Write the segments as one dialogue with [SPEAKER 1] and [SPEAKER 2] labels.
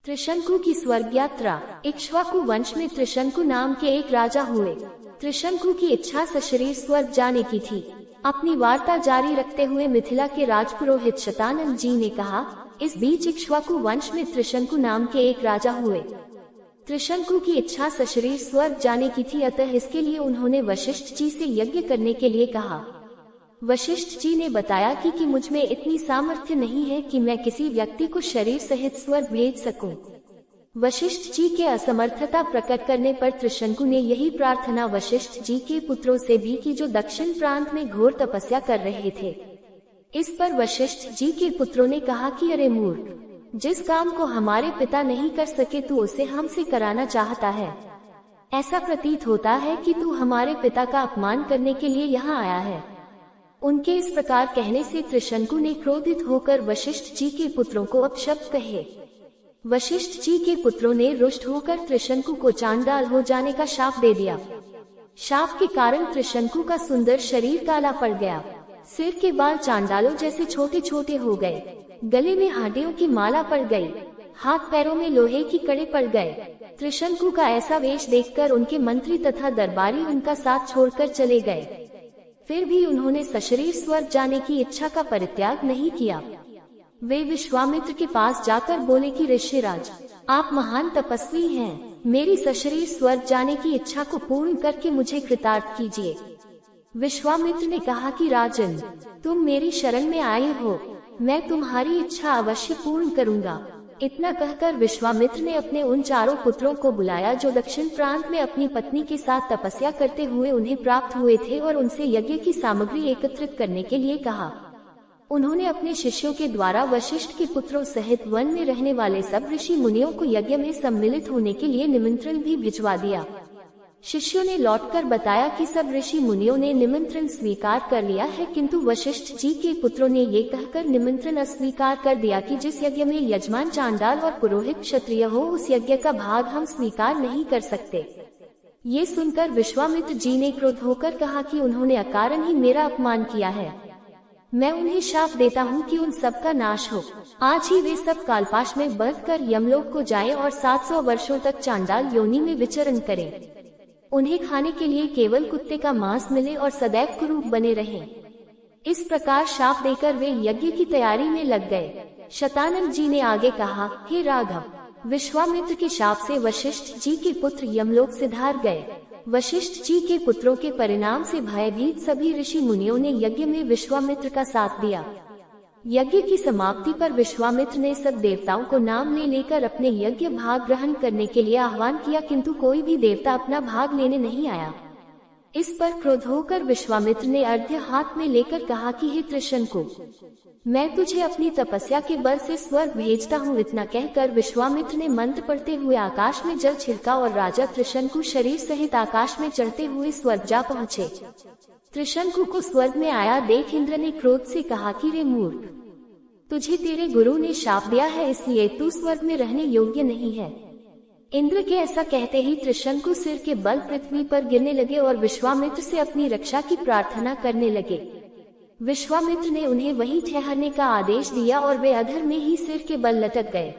[SPEAKER 1] त्रिशंकु की स्वर्ग यात्रा। इक्ष्वाकु वंश में त्रिशंकु नाम के एक राजा हुए। त्रिशंकु की इच्छा सशरीर स्वर्ग जाने की थी। अपनी वार्ता जारी रखते हुए मिथिला के राजपुरोहित शतानंद जी ने कहा, इस बीच इक्ष्वाकु वंश में त्रिशंकु नाम के एक राजा हुए। त्रिशंकु की इच्छा सशरीर स्वर्ग जाने की थी, अतः इसके लिए उन्होंने वशिष्ठ जी से यज्ञ करने के लिए कहा। वशिष्ठ जी ने बताया कि मुझ में इतनी सामर्थ्य नहीं है कि मैं किसी व्यक्ति को शरीर सहित स्वर्ग भेज सकूं। वशिष्ठ जी के असमर्थता प्रकट करने पर त्रिशंकु ने यही प्रार्थना वशिष्ठ जी के पुत्रों से भी की, जो दक्षिण प्रांत में घोर तपस्या कर रहे थे। इस पर वशिष्ठ जी के पुत्रों ने कहा कि अरे मूर्ख, जिस काम को हमारे पिता नहीं कर सके तू उसे हमसे कराना चाहता है। ऐसा प्रतीत होता है कि तू हमारे पिता का अपमान करने के लिए यहाँ आया है। उनके इस प्रकार कहने से त्रिशंकु ने क्रोधित होकर वशिष्ठ जी के पुत्रों को अपशब्द कहे। वशिष्ठ जी के पुत्रों ने रुष्ट होकर त्रिशंकु को चांडाल हो जाने का शाप दे दिया। शाप के कारण त्रिशंकु का सुंदर शरीर काला पड़ गया। सिर के बाल चांडालों जैसे छोटे छोटे हो गए। गले में हड्डियों की माला पड़ गई। हाथ पैरों में लोहे की कड़े पड़ गए। त्रिशंकु का ऐसा वेश देखकर उनके मंत्री तथा दरबारी उनका साथ छोड़कर चले गए। फिर भी उन्होंने सशरीर स्वर्ग जाने की इच्छा का परित्याग नहीं किया। वे विश्वामित्र के पास जाकर बोले कि ऋषिराज, आप महान तपस्वी हैं, मेरी सशरीर स्वर्ग जाने की इच्छा को पूर्ण करके मुझे कृतार्थ कीजिए। विश्वामित्र ने कहा कि राजन, तुम मेरी शरण में आए हो, मैं तुम्हारी इच्छा अवश्य पूर्ण करूंगा। इतना कहकर विश्वामित्र ने अपने उन चारों पुत्रों को बुलाया जो दक्षिण प्रांत में अपनी पत्नी के साथ तपस्या करते हुए उन्हें प्राप्त हुए थे, और उनसे यज्ञ की सामग्री एकत्रित करने के लिए कहा। उन्होंने अपने शिष्यों के द्वारा वशिष्ठ के पुत्रों सहित वन में रहने वाले सब ऋषि मुनियों को यज्ञ में सम्मिलित होने के लिए निमंत्रण भी भिजवा दिया। शिष्यों ने लौटकर बताया कि सब ऋषि मुनियों ने निमंत्रण स्वीकार कर लिया है, किंतु वशिष्ठ जी के पुत्रों ने ये कहकर निमंत्रण अस्वीकार कर दिया कि जिस यज्ञ में यजमान चांडाल और पुरोहित क्षत्रिय हो, उस यज्ञ का भाग हम स्वीकार नहीं कर सकते। ये सुनकर विश्वामित्र जी ने क्रोध होकर कहा कि उन्होंने अकारण ही मेरा अपमान किया है। मैं उन्हें शाप देता हूँ कि उन सब का नाश हो। आज ही वे सब कालपाश में बंधकर यमलोक को जाएं और 700 वर्षों तक चांडाल योनि में विचरण करें। उन्हें खाने के लिए केवल कुत्ते का मांस मिले और सदैव कुरूप बने रहें। इस प्रकार शाप देकर वे यज्ञ की तैयारी में लग गए। शतानंद जी ने आगे कहा, हे राघव, विश्वामित्र के शाप से वशिष्ठ जी के पुत्र यमलोक से धार गए। वशिष्ठ जी के पुत्रों के परिणाम से भयभीत सभी ऋषि मुनियों ने यज्ञ में विश्वामित्र का साथ दिया। यज्ञ की समाप्ति पर विश्वामित्र ने सब देवताओं को नाम ले लेकर अपने यज्ञ भाग ग्रहण करने के लिए आह्वान किया, किंतु कोई भी देवता अपना भाग लेने नहीं आया। इस पर क्रोध होकर विश्वामित्र ने अर्घ्य हाथ में लेकर कहा कि हे त्रिशंकु, मैं तुझे अपनी तपस्या के बल से स्वर्ग भेजता हूँ। इतना कहकर विश्वामित्र ने मंत्र पढ़ते हुए आकाश में जल छिड़का और राजा त्रिशंकु शरीर सहित आकाश में चढ़ते हुए स्वर्ग जा पहुँचे। त्रिशंकु को स्वर्ग में आया देख इंद्र ने क्रोध से कहा कि रे मूर्ख, तुझे तेरे गुरु ने शाप दिया है, इसलिए तू स्वर्ग में रहने योग्य नहीं है। इंद्र के ऐसा कहते ही त्रिशंकु सिर के बल पृथ्वी पर गिरने लगे और विश्वामित्र से अपनी रक्षा की प्रार्थना करने लगे। विश्वामित्र ने उन्हें वहीं ठहरने का आदेश दिया और वे अधर में ही सिर के बल लटक गए।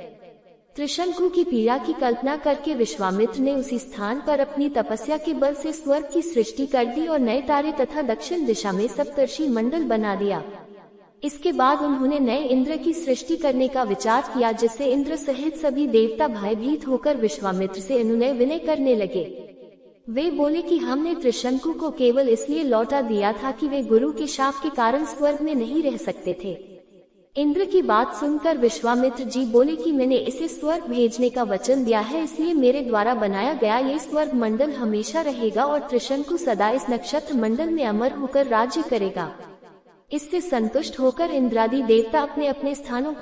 [SPEAKER 1] त्रिशंकु की पीड़ा की कल्पना करके विश्वामित्र ने उसी स्थान पर अपनी तपस्या के बल से स्वर्ग की सृष्टि कर दी और नए तारे तथा दक्षिण दिशा में सप्तर्षि मंडल बना दिया। इसके बाद उन्होंने नए इंद्र की सृष्टि करने का विचार किया, जिससे इंद्र सहित सभी देवता भयभीत होकर विश्वामित्र से अनुनय विनय करने लगे। वे बोले कि हमने त्रिशंकु को केवल इसलिए लौटा दिया था कि वे गुरु के शाप के कारण स्वर्ग में नहीं रह सकते थे। इंद्र की बात सुनकर विश्वामित्र जी बोले कि मैंने इसे स्वर्ग भेजने का वचन दिया है, इसलिए मेरे द्वारा बनाया गया ये स्वर्ग मंडल हमेशा रहेगा और त्रिशंकु सदा इस नक्षत्र मंडल में अमर होकर राज्य करेगा। इससे संतुष्ट होकर इंद्रादि देवता अपने अपने स्थानों